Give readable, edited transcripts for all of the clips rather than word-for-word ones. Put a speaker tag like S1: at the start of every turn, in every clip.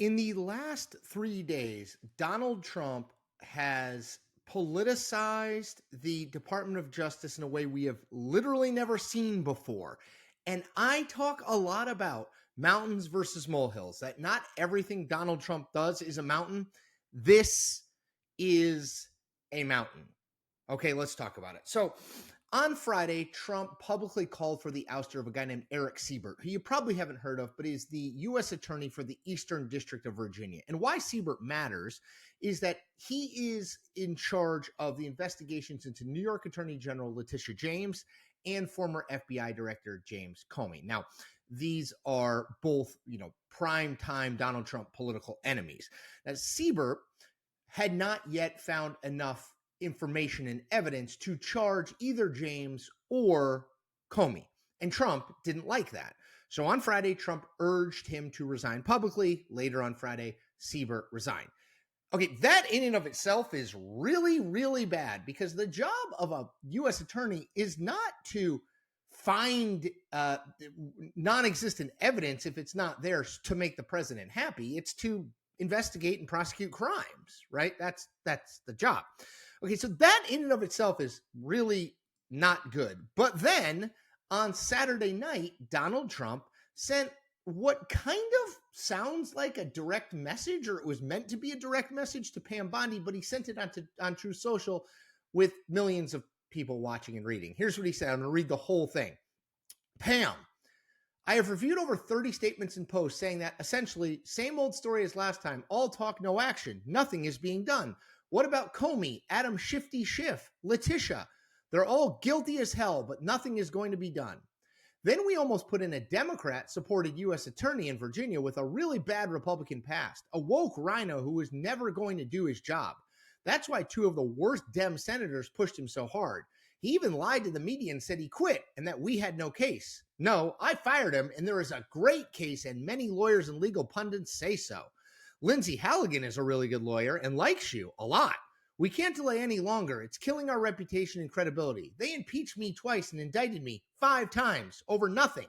S1: In the last 3 days, Donald Trump has politicized the Department of Justice in a way we have literally never seen before. And I talk a lot about mountains versus molehills, that not everything Donald Trump does is a mountain. This is a mountain. Okay, let's talk about it. So on Friday, Trump publicly called for the ouster of a guy named Erik Siebert, who you probably haven't heard of, but is the U.S. Attorney for the Eastern District of Virginia. And why Siebert matters is that he is in charge of the investigations into New York Attorney General Letitia James and former FBI Director James Comey. Now, these are both, prime time Donald Trump political enemies. Now, Siebert had not yet found enough information and evidence to charge either James or Comey. And Trump didn't like that. So on Friday, Trump urged him to resign publicly. Later on Friday, Siebert resigned. Okay, that in and of itself is really, really bad because the job of a U.S. attorney is not to find non-existent evidence if it's not there to make the president happy. It's to investigate and prosecute crimes, right? That's the job. Okay, so that in and of itself is really not good. But then on Saturday night, Donald Trump sent what kind of sounds like a direct message, or it was meant to be a direct message to Pam Bondi, but he sent it on True Social with millions of people watching and reading. Here's what he said. I'm going to read the whole thing. Pam, I have reviewed over 30 statements and posts saying that essentially same old story as last time, all talk, no action. Nothing is being done. What about Comey, Adam Shifty Schiff, Letitia? They're all guilty as hell, but nothing is going to be done. Then we almost put in a Democrat-supported U.S. attorney in Virginia with a really bad Republican past, a woke rhino who was never going to do his job. That's why two of the worst Dem senators pushed him so hard. He even lied to the media and said he quit and that we had no case. No, I fired him, and there is a great case, and many lawyers and legal pundits say so. Lindsay Halligan is a really good lawyer and likes you a lot. We can't delay any longer. It's killing our reputation and credibility. They impeached me twice and indicted me 5 times over nothing.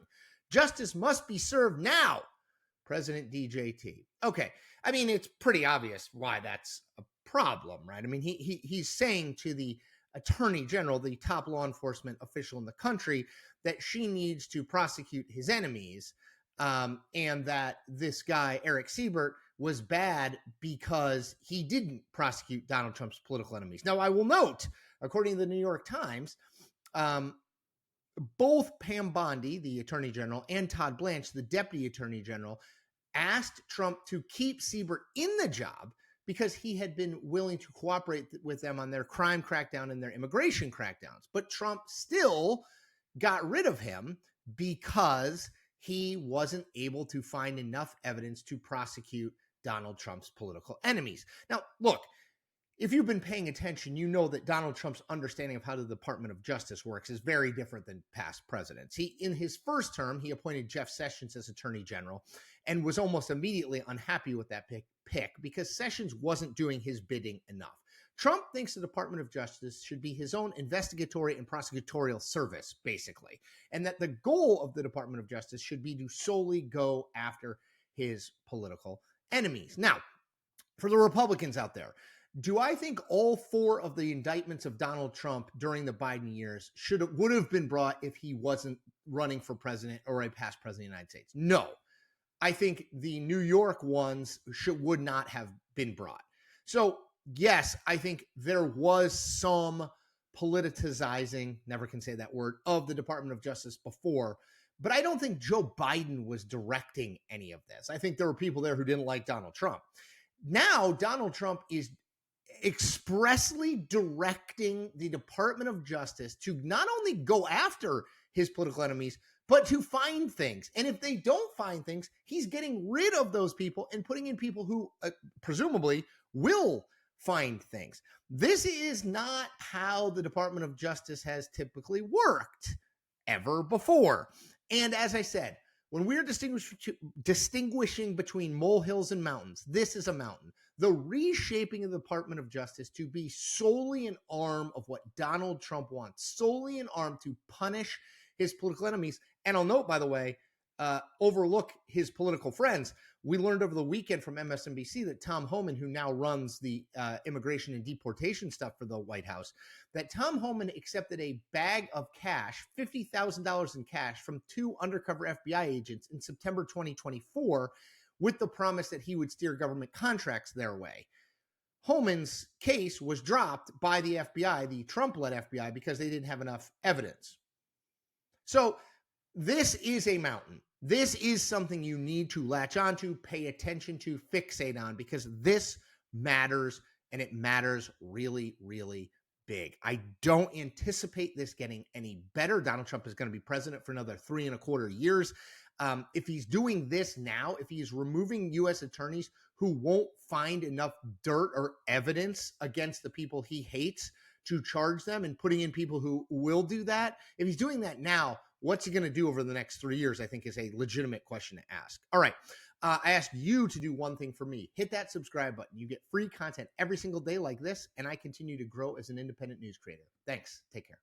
S1: Justice must be served now. President DJT. Okay, I mean, it's pretty obvious why that's a problem, right? I mean, he's saying to the Attorney General, the top law enforcement official in the country, that she needs to prosecute his enemies, and that this guy, Erik Siebert, was bad because he didn't prosecute Donald Trump's political enemies. Now, I will note, according to the New York Times, both Pam Bondi, the Attorney General, and Todd Blanche, the Deputy Attorney General, asked Trump to keep Siebert in the job because he had been willing to cooperate with them on their crime crackdown and their immigration crackdowns. But Trump still got rid of him because he wasn't able to find enough evidence to prosecute Donald Trump's political enemies. Now, look, if you've been paying attention, you know that Donald Trump's understanding of how the Department of Justice works is very different than past presidents. In his first term, he appointed Jeff Sessions as Attorney General and was almost immediately unhappy with that pick because Sessions wasn't doing his bidding enough. Trump thinks the Department of Justice should be his own investigatory and prosecutorial service, basically, and that the goal of the Department of Justice should be to solely go after his political enemies. Now, for the Republicans out there, do I think all 4 of the indictments of Donald Trump during the Biden years would have been brought if he wasn't running for president or a past president of the United States? No. I think the New York ones would not have been brought. So, yes, I think there was some politicizing, never can say that word, of the Department of Justice before, but I don't think Joe Biden was directing any of this. I think there were people there who didn't like Donald Trump. Now, Donald Trump is expressly directing the Department of Justice to not only go after his political enemies, but to find things. And if they don't find things, he's getting rid of those people and putting in people who presumably will find things. This is not how the Department of Justice has typically worked ever before. And as I said, when we're distinguishing between molehills and mountains, this is a mountain. The reshaping of the Department of Justice to be solely an arm of what Donald Trump wants, solely an arm to punish his political enemies. And I'll note, by the way, overlook his political friends. We learned over the weekend from MSNBC that Tom Homan, who now runs the immigration and deportation stuff for the White House, that Tom Homan accepted a bag of cash, $50,000 in cash, from 2 undercover FBI agents in September 2024 with the promise that he would steer government contracts their way. Homan's case was dropped by the FBI, the Trump-led FBI, because they didn't have enough evidence. So this is a mountain. This is something you need to latch onto, pay attention to, fixate on, because this matters, and it matters really, really big. I don't anticipate this getting any better. Donald Trump is going to be president for another 3.25 years. If he's doing this now, if he's removing U.S. attorneys who won't find enough dirt or evidence against the people he hates to charge them, and putting in people who will do that, if he's doing that now, what's he going to do over the next 3 years, I think, is a legitimate question to ask. All right. I asked you to do one thing for me. Hit that subscribe button. You get free content every single day like this, and I continue to grow as an independent news creator. Thanks. Take care.